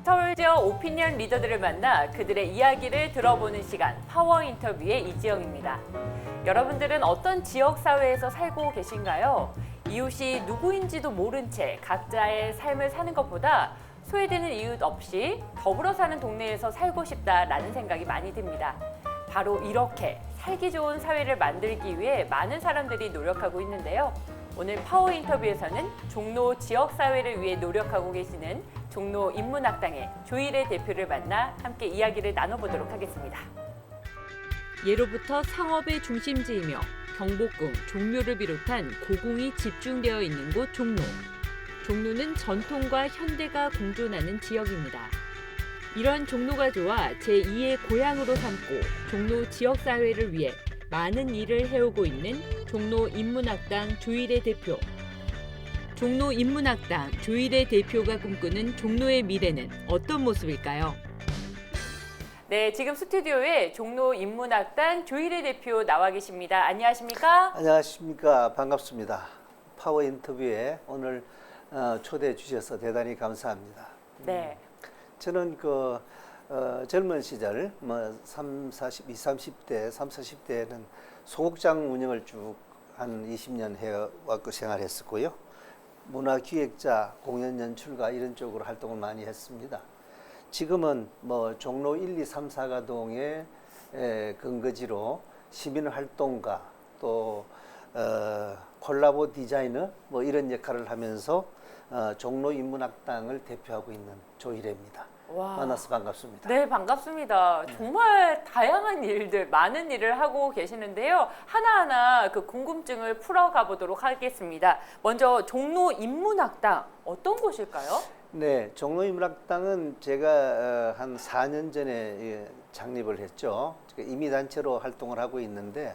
서울 지역 오피니언 리더들을 만나 그들의 이야기를 들어보는 시간, 파워 인터뷰의 이지영입니다. 여러분들은 어떤 지역 사회에서 살고 계신가요? 이웃이 누구인지도 모른 채 각자의 삶을 사는 것보다 소외되는 이웃 없이 더불어 사는 동네에서 살고 싶다라는 생각이 많이 듭니다. 바로 이렇게 살기 좋은 사회를 만들기 위해 많은 사람들이 노력하고 있는데요. 오늘 파워 인터뷰에서는 종로 지역사회를 위해 노력하고 계시는 종로 인문학당의 조일의 대표를 만나 함께 이야기를 나눠보도록 하겠습니다. 예로부터 상업의 중심지이며 경복궁, 종묘를 비롯한 고궁이 집중되어 있는 곳 종로. 종로는 전통과 현대가 공존하는 지역입니다. 이런 종로가 좋아 제2의 고향으로 삼고 종로 지역사회를 위해 많은 일을 해오고 있는 종로 인문학당 조일의 대표. 종로 인문학당 조일의 대표가 꿈꾸는 종로의 미래는 어떤 모습일까요? 네, 지금 스튜디오에 종로 인문학당 조일의 대표 나와 계십니다. 안녕하십니까? 안녕하십니까. 반갑습니다. 파워 인터뷰에 오늘 초대해 주셔서 대단히 감사합니다. 네. 저는 젊은 시절, 30, 40대, 40대에는 소극장 운영을 쭉 한 20년 해왔고 생활했었고요. 문화기획자, 공연 연출가 이런 쪽으로 활동을 많이 했습니다. 지금은 종로 1, 2, 3, 4가동의 근거지로 시민활동가 또 콜라보 디자이너 이런 역할을 하면서 종로 인문학당을 대표하고 있는 조일혜입니다. 와. 만나서 반갑습니다. 네, 반갑습니다. 정말 다양한 일들, 많은 일을 하고 계시는데요. 하나하나 그 궁금증을 풀어가 보도록 하겠습니다. 먼저 종로 인문학당 어떤 곳일까요? 네, 종로 인문학당은 제가 한 4년 전에 창립을 했죠. 임의단체로 활동을 하고 있는데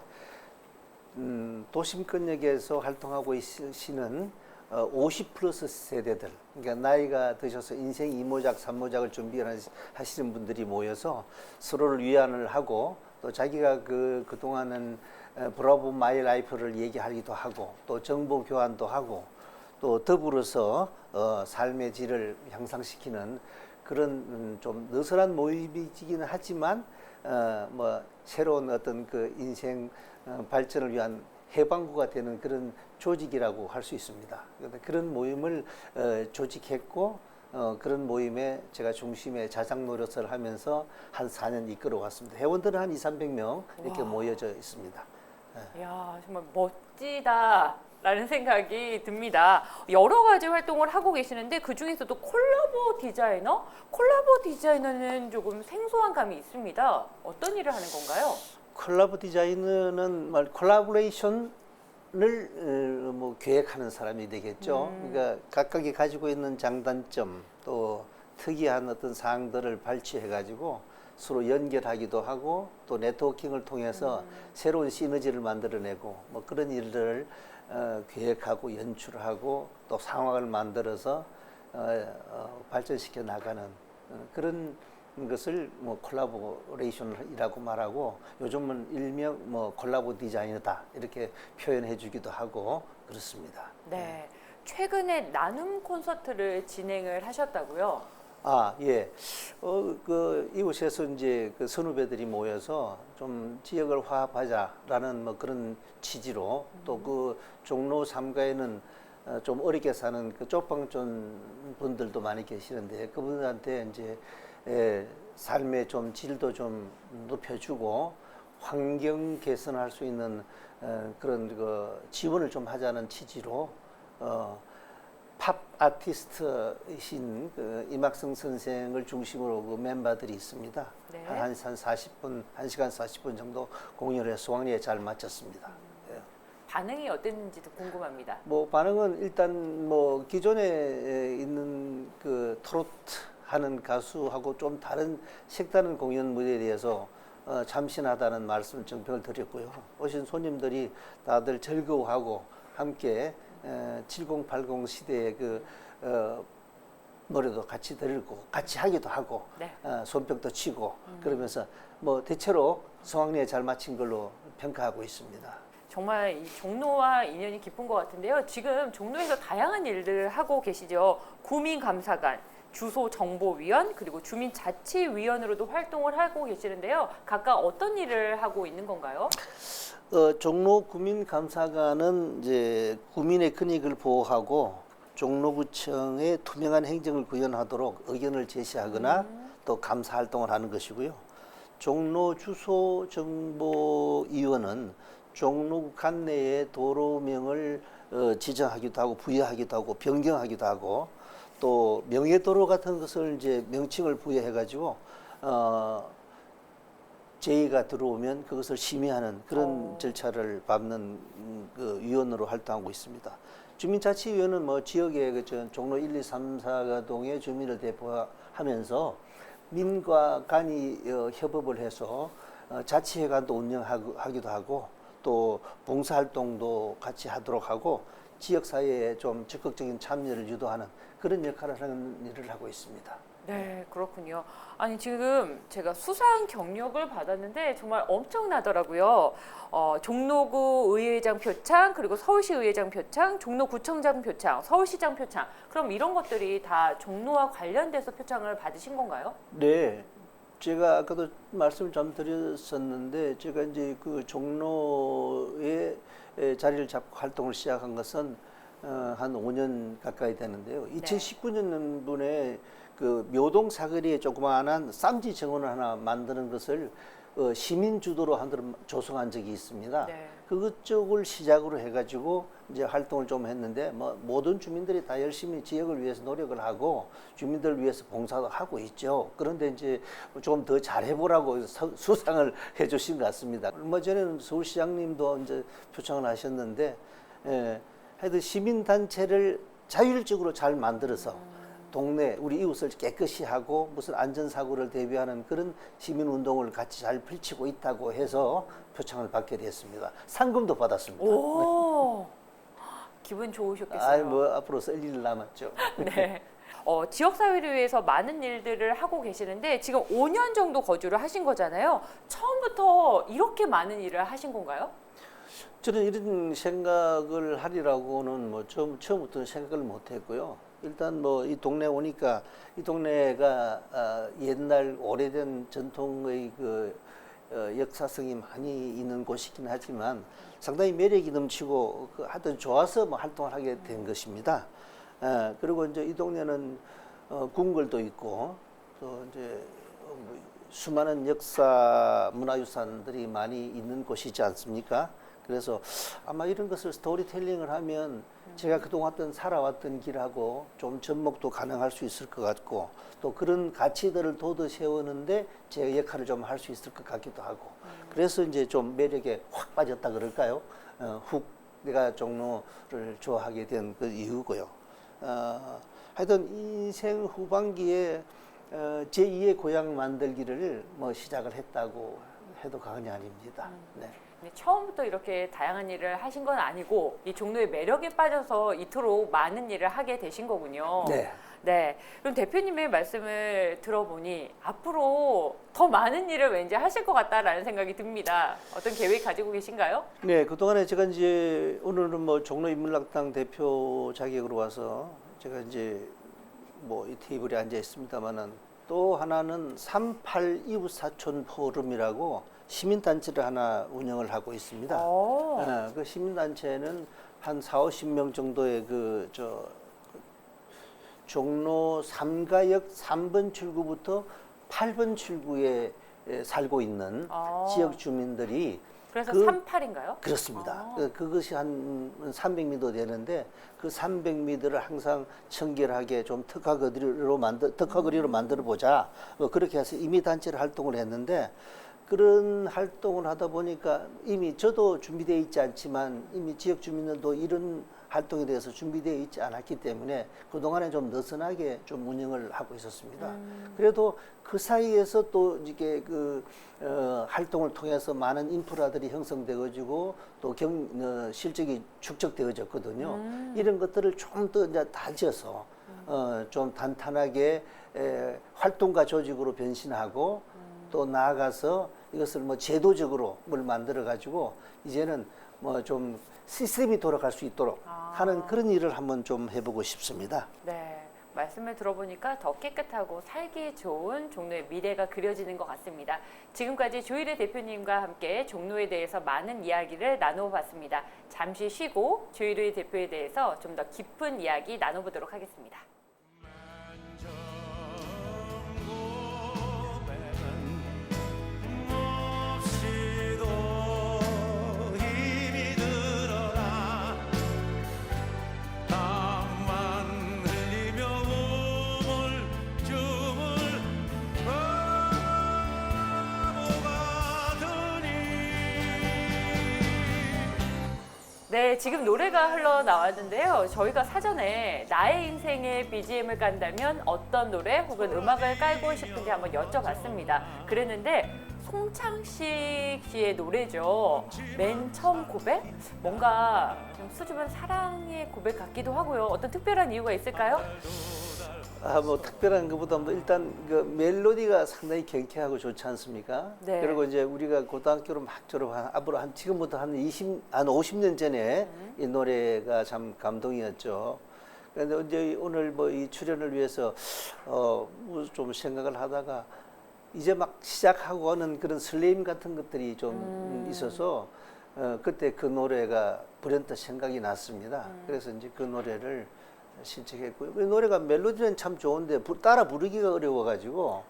도심권역에서 활동하고 계시는 50 플러스 세대들, 그러니까 나이가 드셔서 인생 2모작, 3모작을 준비하시는 분들이 모여서 서로를 위안을 하고 또 자기가 그동안은 브라보 마이 라이프를 얘기하기도 하고 또 정보 교환도 하고 또 더불어서 삶의 질을 향상시키는 그런 좀 느슨한 모임이기는 하지만 새로운 어떤 그 인생 발전을 위한 해방구가 되는 그런 조직이라고 할 수 있습니다. 그런 모임을 조직했고 그런 모임에 제가 중심에 자장 노릇을 하면서 한 4년 이끌어 왔습니다. 회원들은 한 200~300명 이렇게 와. 모여져 있습니다. 이야, 정말 멋지다라는 생각이 듭니다. 여러 가지 활동을 하고 계시는데 그중에서도 콜라보 디자이너? 콜라보 디자이너는 조금 생소한 감이 있습니다. 어떤 일을 하는 건가요? 콜라보 디자이너는 콜라보레이션을 계획하는 사람이 되겠죠. 그러니까 각각이 가지고 있는 장단점 또 특이한 어떤 사항들을 발췌해가지고 서로 연결하기도 하고 또 네트워킹을 통해서 새로운 시너지를 만들어내고 그런 일들을 계획하고 연출하고 또 상황을 만들어서 발전시켜 나가는 그런 것을 콜라보레이션이라고 말하고 요즘은 일명 콜라보 디자이너다 이렇게 표현해 주기도 하고 그렇습니다. 네. 최근에 나눔 콘서트를 진행을 하셨다고요? 아, 예. 이곳에서 이제 그 선후배들이 모여서 좀 지역을 화합하자라는 그런 취지로 또 그 종로 3가에는 좀 어렵게 사는 그 쪽방촌 분들도 많이 계시는데 그분들한테 이제 삶의 좀 질도 좀 높여주고 환경 개선할 수 있는 그런 지원을 좀 하자는 취지로 팝 아티스트이신 임학성 선생을 중심으로 그 멤버들이 있습니다. 네. 한 40분, 1시간 40분 정도 공연을 해서 수강리에 잘 마쳤습니다. 반응이 어땠는지도 궁금합니다. 반응은 일단 기존에 있는 그 트로트 하는 가수하고 좀 다른 색다른 공연 무대에 대해서 참신하다는 말씀을 정평을 드렸고요. 오신 손님들이 다들 즐거워하고 함께 7080 시대의 노래도 같이 들고 같이 하기도 하고 네. 손뼉도 치고 그러면서 대체로 성황리에 잘 마친 걸로 평가하고 있습니다. 정말 이 종로와 인연이 깊은 것 같은데요. 지금 종로에서 다양한 일들을 하고 계시죠. 구민감사관, 주소정보위원 그리고 주민자치위원으로도 활동을 하고 계시는데요. 각각 어떤 일을 하고 있는 건가요? 종로 구민감사관은 이제 구민의 권익을 보호하고 종로구청의 투명한 행정을 구현하도록 의견을 제시하거나 또 감사 활동을 하는 것이고요. 종로 주소정보위원은 종로구 관내의 도로명을 지정하기도 하고 부여하기도 하고 변경하기도 하고 또 명예도로 같은 것을 이제 명칭을 부여해가지고 제의가 들어오면 그것을 심의하는 그런 절차를 밟는 그 위원으로 활동하고 있습니다. 주민자치위원은 뭐 지역의 그 종로 1, 2, 3, 4가동의 주민을 대표하면서 민과 간이 협업을 해서 자치회관도 운영하기도 하고 또 봉사활동도 같이 하도록 하고 지역사회에 좀 적극적인 참여를 유도하는 그런 역할을 하는 일을 하고 있습니다. 네, 그렇군요. 아니, 지금 제가 수상 경력을 받았는데 정말 엄청나더라고요. 종로구 의회장 표창, 그리고 서울시 의회장 표창, 종로구청장 표창, 서울시장 표창. 그럼 이런 것들이 다 종로와 관련돼서 표창을 받으신 건가요? 네. 제가 아까도 말씀을 좀 드렸었는데 제가 이제 그 종로에 자리를 잡고 활동을 시작한 것은 한 5년 가까이 되는데요. 2019년분에 그 묘동 사거리에 조그마한 쌈지 정원을 하나 만드는 것을 시민 주도로 한번 조성한 적이 있습니다. 네. 그쪽을 시작으로 해가지고 이제 활동을 좀 했는데 뭐 모든 주민들이 다 열심히 지역을 위해서 노력을 하고 주민들을 위해서 봉사도 하고 있죠. 그런데 이제 좀 더 잘해보라고 수상을 해주신 것 같습니다. 얼마 전에는 서울시장님도 이제 표창을 하셨는데 하여튼 시민단체를 자율적으로 잘 만들어서 동네 우리 이웃을 깨끗이 하고 무슨 안전사고를 대비하는 그런 시민운동을 같이 잘 펼치고 있다고 해서 표창을 받게 됐습니다. 상금도 받았습니다. 오, 기분 좋으셨겠어요. 아이 뭐 앞으로 쓸 일 남았죠. 네. 지역사회를 위해서 많은 일들을 하고 계시는데 지금 5년 정도 거주를 하신 거잖아요. 처음부터 이렇게 많은 일을 하신 건가요? 저는 이런 생각을 하리라고는 뭐 처음부터 생각을 못했고요. 일단 뭐 이 동네 오니까 이 동네가 옛날 오래된 전통의 그 역사성이 많이 있는 곳이긴 하지만 상당히 매력이 넘치고 하여튼 좋아서 뭐 활동을 하게 된 것입니다. 그리고 이제 이 동네는 궁궐도 있고 또 이제 수많은 역사 문화유산들이 많이 있는 곳이지 않습니까? 그래서 아마 이런 것을 스토리텔링을 하면 제가 그동안 살아왔던 길하고 좀 접목도 가능할 수 있을 것 같고 또 그런 가치들을 돋워 세우는데 제 역할을 좀 할 수 있을 것 같기도 하고 그래서 이제 좀 매력에 확 빠졌다 그럴까요? 훅 내가 종로를 좋아하게 된 그 이유고요. 하여튼 인생 후반기에 제2의 고향 만들기를 뭐 시작을 했다고 해도 과언이 아닙니다. 네. 처음부터 이렇게 다양한 일을 하신 건 아니고 이 종로의 매력에 빠져서 이토록 많은 일을 하게 되신 거군요. 네. 네. 그럼 대표님의 말씀을 들어보니 앞으로 더 많은 일을 왠지 하실 것 같다라는 생각이 듭니다. 어떤 계획 가지고 계신가요? 네, 그동안에 제가 이제 오늘은 뭐 종로 인문학당 대표 자격으로 와서 제가 이제 뭐 이 테이블에 앉아 있습니다만은 또 하나는 38 이웃사촌 포럼이라고 시민단체를 하나 운영을 하고 있습니다. 그 시민단체는 한 40~50명 정도의 종로 3가역 3번 출구부터 8번 출구에 살고 있는 지역 주민들이 그래서 38인가요? 그렇습니다. 그것이 한 300m 되는데 그 300m를 항상 청결하게 좀 특화거리로 만들어 보자. 그렇게 해서 이미 단체를 활동을 했는데 그런 활동을 하다 보니까 이미 저도 준비되어 있지 않지만 이미 지역 주민들도 이런 활동에 대해서 준비되어 있지 않았기 때문에 그동안에 좀 느슨하게 좀 운영을 하고 있었습니다. 그래도 그 사이에서 또 이게 활동을 통해서 많은 인프라들이 형성되어지고 또 실적이 축적되어졌거든요. 이런 것들을 좀 더 이제 다져서 좀 단단하게 활동가 조직으로 변신하고 또 나아가서 이것을 뭐 제도적으로 뭘 만들어 가지고 이제는 뭐 좀 시스템이 돌아갈 수 있도록 하는 그런 일을 한번 좀 해보고 싶습니다. 네. 말씀을 들어보니까 더 깨끗하고 살기 좋은 종로의 미래가 그려지는 것 같습니다. 지금까지 조일의 대표님과 함께 종로에 대해서 많은 이야기를 나눠봤습니다. 잠시 쉬고 조일의 대표에 대해서 좀 더 깊은 이야기 나눠보도록 하겠습니다. 네, 지금 노래가 흘러나왔는데요. 저희가 사전에 나의 인생의 BGM을 깐다면 어떤 노래 혹은 음악을 깔고 싶은지 한번 여쭤봤습니다. 그랬는데 송창식 씨의 노래죠. 맨 처음 고백? 뭔가 좀 수줍은 사랑의 고백 같기도 하고요. 어떤 특별한 이유가 있을까요? 뭐 특별한 것보다도 일단 그 멜로디가 상당히 경쾌하고 좋지 않습니까? 네. 그리고 이제 우리가 고등학교를 막 졸업한 앞으로 지금부터 한 50년 전에 이 노래가 참 감동이었죠. 그런데 이제 오늘 뭐 이 출연을 위해서 뭐좀 생각을 하다가 이제 막 시작하고 하는 그런 설레임 같은 것들이 좀 있어서 그때 그 노래가 불현듯 생각이 났습니다. 그래서 이제 그 노래를 신청했고요. 그 노래가 멜로디는 참 좋은데 따라 부르기가 어려워가지고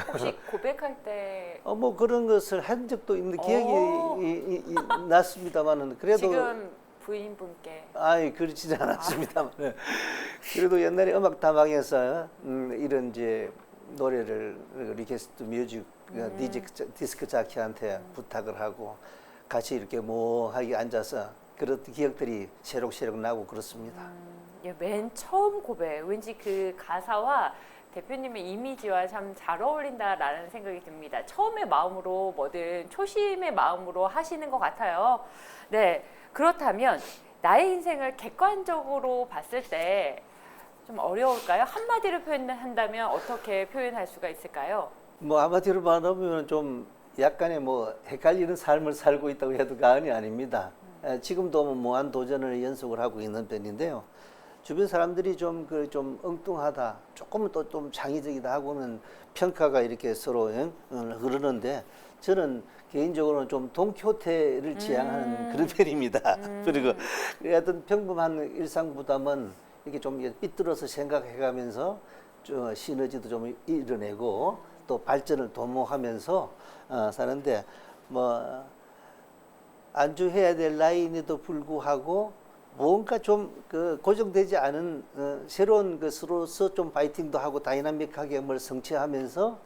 혹시 고백할 때 뭐 그런 것을 한 적도 있는 기억이 났습니다만은 그래도 지금 부인분께 그렇지는 않았습니다만 그래도 옛날에 음악 다방에서 이런 이제 노래를 리퀘스트 뮤직 디스크 자키한테 부탁을 하고 같이 이렇게 모하게 앉아서 그런 기억들이 새록새록 나고 그렇습니다. 예, 맨 처음 고백, 왠지 그 가사와 대표님의 이미지와 참 잘 어울린다라는 생각이 듭니다. 처음의 마음으로 뭐든 초심의 마음으로 하시는 것 같아요. 네, 그렇다면 나의 인생을 객관적으로 봤을 때 좀 어려울까요? 한마디로 표현한다면 어떻게 표현할 수가 있을까요? 뭐 한마디로 말하면 좀 약간의 뭐 헷갈리는 삶을 살고 있다고 해도 과언이 아닙니다. 지금도 뭐 무한 도전을 연속을 하고 있는 편인데요. 주변 사람들이 좀 엉뚱하다, 조금은 또 좀 창의적이다 하고는 평가가 이렇게 서로 흐르는데 저는 개인적으로는 좀 돈키호테를 지향하는 그런 편입니다. 그리고 어떤 평범한 일상보다는 이렇게 좀 삐뚤어서 생각해가면서 시너지도 좀 이뤄내고 또 발전을 도모하면서 사는데 뭐 안주해야 될 나이임에도 불구하고 뭔가 좀 고정되지 않은 새로운 것으로서 좀 파이팅도 하고 다이나믹하게 뭘 성취하면서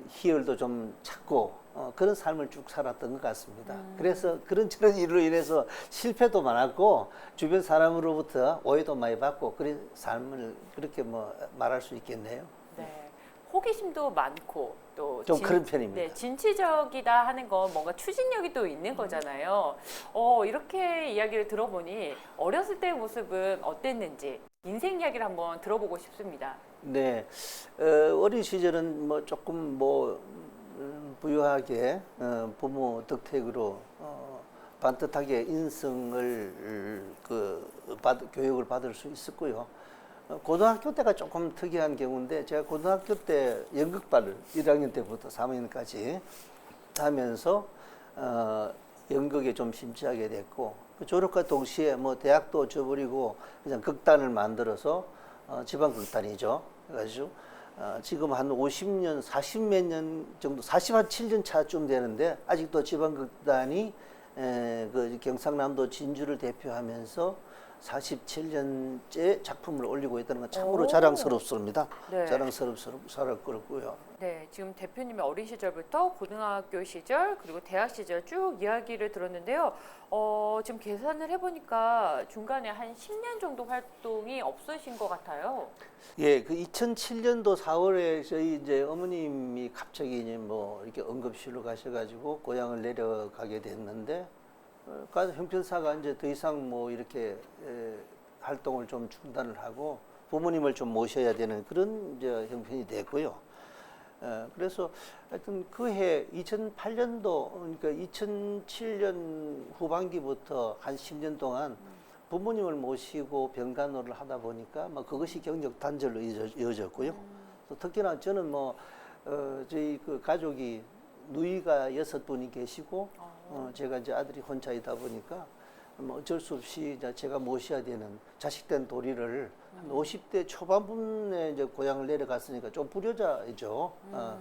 희열도 좀 찾고 그런 삶을 쭉 살았던 것 같습니다. 그래서 그런 일로 인해서 실패도 많았고 주변 사람으로부터 오해도 많이 받고 그런 삶을 그렇게 뭐 말할 수 있겠네요. 네, 호기심도 많고 또 좀 그런 편입니다. 네, 진취적이다 하는 건 뭔가 추진력이 또 있는 거잖아요. 이렇게 이야기를 들어보니 어렸을 때의 모습은 어땠는지 인생 이야기를 한번 들어보고 싶습니다. 네, 어린 시절은 뭐 조금 뭐 부유하게 부모 덕택으로 반듯하게 인성을 교육을 받을 수 있었고요. 고등학교 때가 조금 특이한 경우인데 제가 고등학교 때 연극반을 1학년 때부터 3학년까지 하면서 연극에 좀 심취하게 됐고 졸업과 동시에 뭐 대학도 줘버리고 그냥 극단을 만들어서 지방극단이죠. 그래가지고 지금 한 50년, 40몇 년 정도, 47년 차쯤 되는데 아직도 지방극단이 그 경상남도 진주를 대표하면서 47년째 작품을 올리고 있다는 건 참으로 자랑스럽습니다. 네. 자랑스럽고요. 네, 지금 대표님의 어린 시절부터 고등학교 시절 그리고 대학 시절 쭉 이야기를 들었는데요. 지금 계산을 해보니까 중간에 한 10년 정도 활동이 없으신 것 같아요. 예, 그 2007년도 4월에 저희 이제 어머님이 갑자기 이제 뭐 이렇게 응급실로 가셔가지고 고향을 내려가게 됐는데, 가서 형편사가 이제 더 이상 뭐 이렇게 활동을 좀 중단을 하고 부모님을 좀 모셔야 되는 그런 이제 형편이 됐고요. 그래서 하여튼 그해 2008년도 그러니까 2007년 후반기부터 한 10년 동안 부모님을 모시고 병간호를 하다 보니까 뭐 그것이 경력 단절로 이어졌고요. 또 특히나 저는 저희 그 가족이 누이가 6분이 계시고 제가 이제 아들이 혼자이다 보니까 뭐 어쩔 수 없이 이제 제가 모셔야 되는 자식된 도리를 한 50대 초반분에 이제 고향을 내려갔으니까 좀 불효자이죠.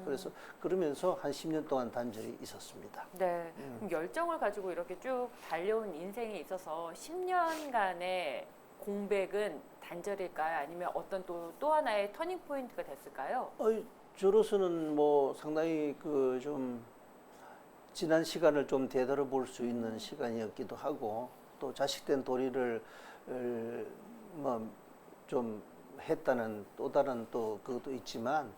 그래서 그러면서 한 10년 동안 단절이 있었습니다. 네. 그럼 열정을 가지고 이렇게 쭉 달려온 인생에 있어서 10년간의 공백은 단절일까요? 아니면 어떤 또 하나의 터닝 포인트가 됐을까요? 저로서는 뭐 상당히 그 좀 지난 시간을 좀 되돌아볼 수 있는 시간이었기도 하고 또 자식된 도리를 뭐 좀 했다는 또 다른 또 그것도 있지만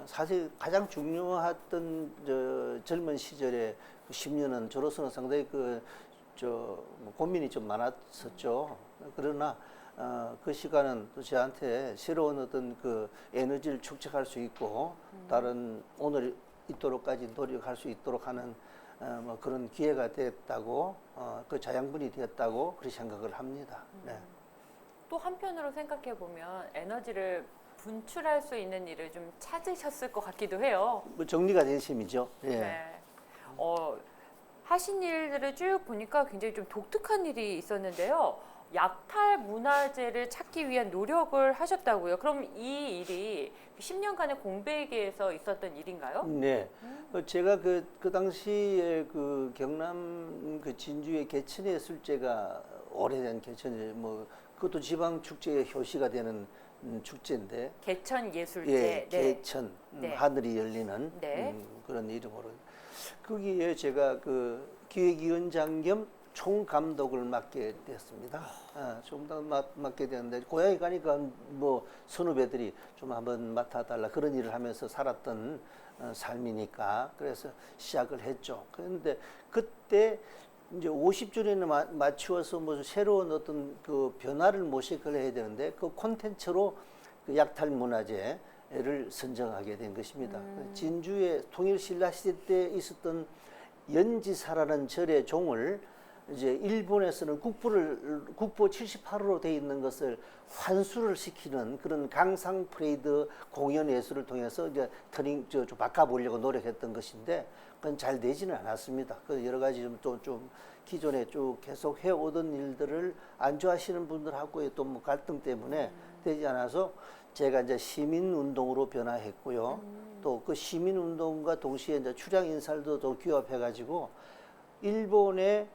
사실 가장 중요했던 젊은 시절에 그 10년은 저로서는 상당히 뭐 고민이 좀 많았었죠. 그러나 그 시간은 또 저한테 새로운 어떤 그 에너지를 축적할 수 있고 다른 오늘 있도록까지 노력할 수 있도록 하는 뭐 그런 기회가 됐다고 그 자양분이 되었다고 그렇게 생각을 합니다. 네. 또 한편으로 생각해 보면 에너지를 분출할 수 있는 일을 좀 찾으셨을 것 같기도 해요. 뭐 정리가 된 셈이죠. 예. 네. 하신 일들을 쭉 보니까 굉장히 좀 독특한 일이 있었는데요. 약탈 문화재를 찾기 위한 노력을 하셨다고요. 그럼 이 일이 10년간의 공백에서 있었던 일인가요? 네. 제가 그 당시에 그 경남 그 진주의 개천의 술제가 오래된 개천이 뭐 그것도 지방 축제의 효시가 되는 축제인데. 개천 예술제. 예, 네. 개천 네. 하늘이 열리는 네. 그런 이름으로 거기에 제가 그 기획위원장 겸 총감독을 맡게 됐습니다. 맡게 됐는데 고향에 가니까 뭐 선후배들이 좀 한번 맡아달라 그런 일을 하면서 살았던 삶이니까 그래서 시작을 했죠. 그런데 그때 이제 50주년에 맞추어서 뭐 새로운 어떤 그 변화를 모색을 해야 되는데 그 콘텐츠로 그 약탈 문화재를 선정하게 된 것입니다. 진주의 통일신라 시대 때 있었던 연지사라는 절의 종을 이제 일본에서는 국보 78호로 되어 있는 것을 환수를 시키는 그런 강상 프레이드 공연 예술을 통해서 이제 좀 바꿔보려고 노력했던 것인데 그건 잘 되지는 않았습니다. 그 여러 가지 좀 기존에 쭉 계속 해오던 일들을 안 좋아하시는 분들하고의 또 뭐 갈등 때문에 되지 않아서 제가 이제 시민운동으로 변화했고요. 또 그 시민운동과 동시에 이제 출향 인사들도 또 규합해가지고 일본의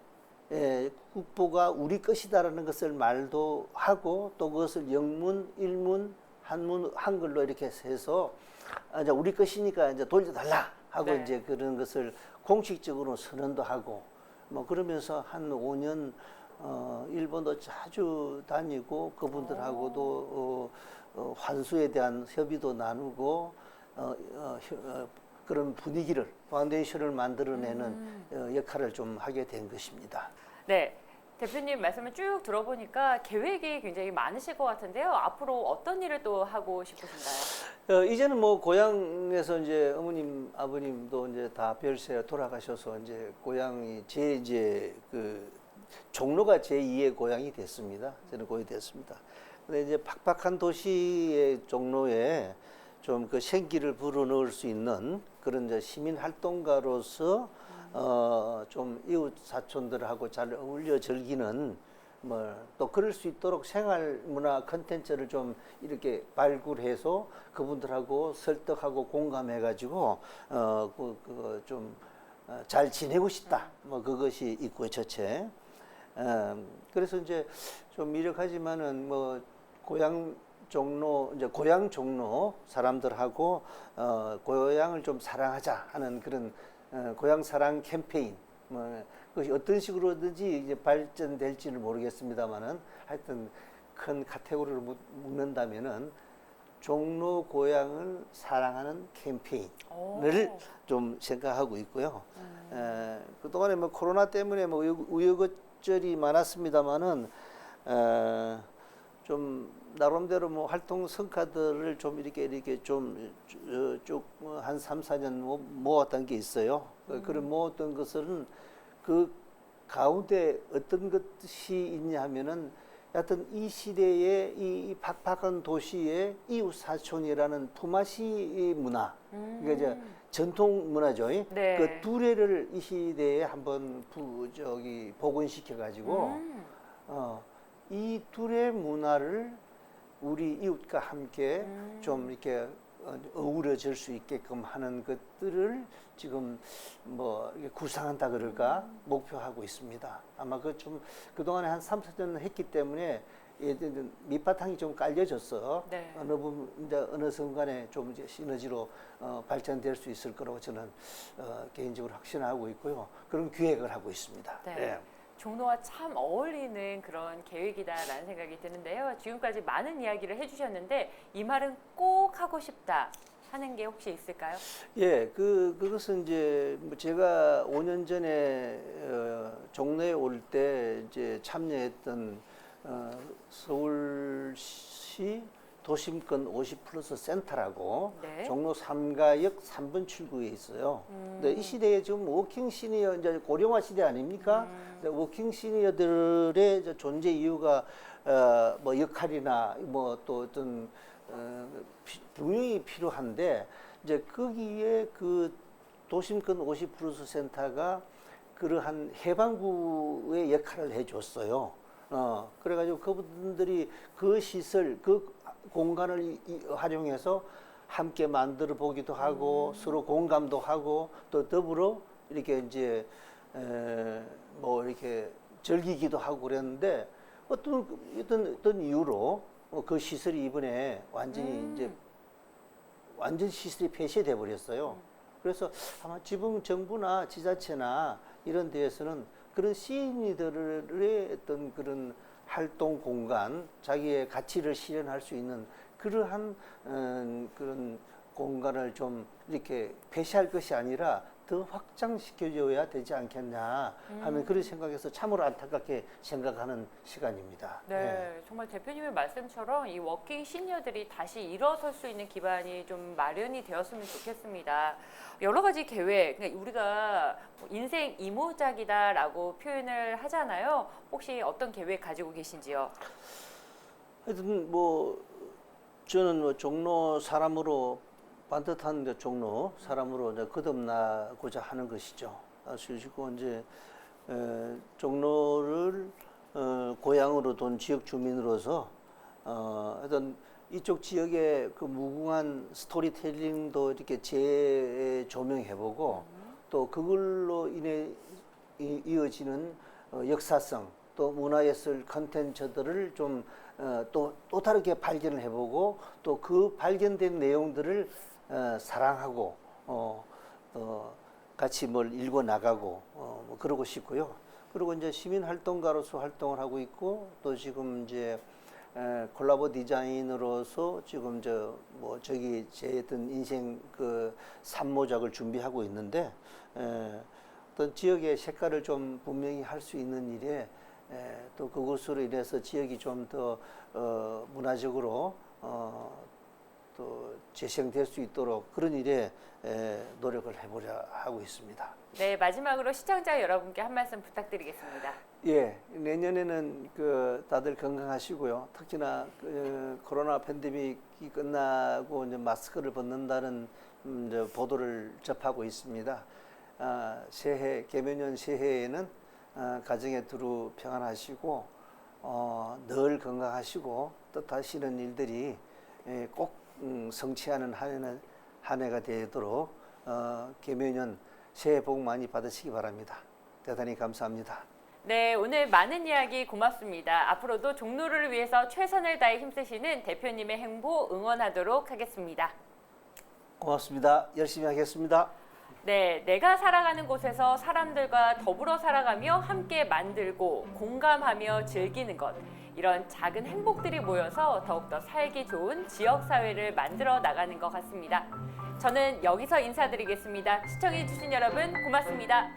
국보가 우리 것이다라는 것을 말도 하고 또 그것을 영문, 일문, 한문, 한글로 이렇게 해서 이제 우리 것이니까 이제 돌려달라 하고 네. 이제 그런 것을 공식적으로 선언도 하고 뭐 그러면서 한 5년 일본도 자주 다니고 그분들하고도 환수에 대한 협의도 나누고 그런 분위기를 파운데이션을 만들어내는 역할을 좀 하게 된 것입니다. 네. 대표님 말씀을 쭉 들어보니까 계획이 굉장히 많으실 것 같은데요. 앞으로 어떤 일을 또 하고 싶으신가요? 이제는 뭐 고향에서 이제 어머님, 아버님도 이제 다 별세에 돌아가셔서 이제 고향이 이제 그 종로가 제2의 고향이 됐습니다. 저는 거의 됐습니다. 근데 이제 팍팍한 도시의 종로에 좀 그 생기를 불어넣을 수 있는 그런 이제 시민 활동가로서 좀 이웃 사촌들하고 잘 어울려 즐기는 뭐 또 그럴 수 있도록 생활 문화 컨텐츠를 좀 이렇게 발굴해서 그분들하고 설득하고 공감해가지고 좀 잘 지내고 싶다. 뭐 그것이 있고요, 첫째. 그래서 이제 좀 미력하지만은 뭐 고향 종로 사람들하고 고향을 좀 사랑하자 하는 그런 고향 사랑 캠페인 뭐 그것이 어떤 식으로든지 이제 발전될지는 모르겠습니다만은 하여튼 큰 카테고리를 묶는다면은 종로 고향을 사랑하는 캠페인을 좀 생각하고 있고요. 그동안에 뭐 코로나 때문에 뭐 우여곡절이 많았습니다만은 좀 나름대로 뭐 활동 성과들을 좀 이렇게 좀 쭉 한 3, 4년 모았던 게 있어요. 그런 모았던 것은 그 가운데 어떤 것이 있냐 하면은 하여튼 이 시대의 이 팍팍한 도시의 이웃 사촌이라는 품앗이 문화, 그러니까 이제 전통 문화죠. 네. 그 두뇌를 이 시대에 한번 복원시켜 가지고 이 둘의 문화를 우리 이웃과 함께 좀 이렇게 어우러질 수 있게끔 하는 것들을 지금 뭐 이렇게 구상한다 그럴까 목표하고 있습니다. 아마 그 좀 그동안에 한 3, 4년 했기 때문에 밑바탕이 좀 깔려졌어. 네. 어느 순간에 좀 이제 시너지로 발전될 수 있을 거라고 저는 개인적으로 확신하고 있고요. 그런 기획을 하고 있습니다. 네. 네. 종로와 참 어울리는 그런 계획이다라는 생각이 드는데요. 지금까지 많은 이야기를 해주셨는데 이 말은 꼭 하고 싶다 하는 게 혹시 있을까요? 예, 그것은 이제 뭐 제가 5년 전에 종로에 올 때 이제 참여했던 서울시 도심권 50플러스 센터라고 네. 종로 3가역 3번 출구에 있어요. 근데 이 시대에 지금 워킹 시니어 이제 고령화 시대 아닙니까? 근데 워킹 시니어들의 이제 존재 이유가 뭐 역할이나 뭐 또 어떤 분명히 필요한데 이제 거기에 그 도심권 50플러스 센터가 그러한 해방구의 역할을 해줬어요. 그래가지고 그분들이 그 시설, 그 공간을 활용해서 함께 만들어 보기도 하고 서로 공감도 하고 또 더불어 이렇게 이제 뭐 이렇게 즐기기도 하고 그랬는데 어떤 이유로 그 시설이 이번에 완전히 이제 완전 시설이 폐쇄돼 버렸어요. 그래서 아마 지방 정부나 지자체나 이런 데에서는 그런 시인들의 어떤 그런 활동 공간, 자기의 가치를 실현할 수 있는 그러한 그런 공간을 좀 이렇게 폐쇄할 것이 아니라 더 확장시켜줘야 되지 않겠냐 하는 그런 생각에서 참으로 안타깝게 생각하는 시간입니다. 네, 정말 대표님의 말씀처럼 이 워킹 시니어들이 다시 일어설 수 있는 기반이 좀 마련이 되었으면 좋겠습니다. 여러 가지 계획, 그러니까 우리가 인생 이모작이다라고 표현을 하잖아요. 혹시 어떤 계획 가지고 계신지요? 하여튼 뭐 저는 뭐 종로 사람으로 반듯한 종로 사람으로 이제 거듭나고자 하는 것이죠. 그리고 이제 종로를 고향으로 둔 지역 주민으로서 어떤 이쪽 지역의 그 무궁한 스토리텔링도 이렇게 재조명해보고 또 그걸로 인해 이어지는 역사성 또 문화예술 컨텐츠들을 좀 또 다르게 발견을 해보고 또 그 발견된 내용들을 사랑하고 같이 뭘 읽어 나가고 뭐 그러고 싶고요. 그리고 이제 시민 활동가로서 활동을 하고 있고 또 지금 이제 콜라보 디자이너로서 지금 저기 제 어떤 인생 그 산모작을 준비하고 있는데 어떤 지역의 색깔을 좀 분명히 할 수 있는 일에 또 그것으로 인해서 지역이 좀 더 문화적으로 또 재생될 수 있도록 그런 일에 노력을 해보려 하고 있습니다. 네, 마지막으로 시청자 여러분께 한 말씀 부탁드리겠습니다. 예, 내년에는 다들 건강하시고요. 특히나 코로나 팬데믹이 끝나고 이제 마스크를 벗는다는 이제 보도를 접하고 있습니다. 개묘년 새해에는 가정에 두루 평안하시고 늘 건강하시고 뜻하시는 일들이 꼭 성취하는 한 해가 되도록 개묘년 새해 복 많이 받으시기 바랍니다. 대단히 감사합니다. 네, 오늘 많은 이야기 고맙습니다. 앞으로도 종로를 위해서 최선을 다해 힘쓰시는 대표님의 행보 응원하도록 하겠습니다. 고맙습니다. 열심히 하겠습니다. 네, 내가 살아가는 곳에서 사람들과 더불어 살아가며 함께 만들고 공감하며 즐기는 것. 이런 작은 행복들이 모여서 더욱더 살기 좋은 지역사회를 만들어 나가는 것 같습니다. 저는 여기서 인사드리겠습니다. 시청해주신 여러분 고맙습니다.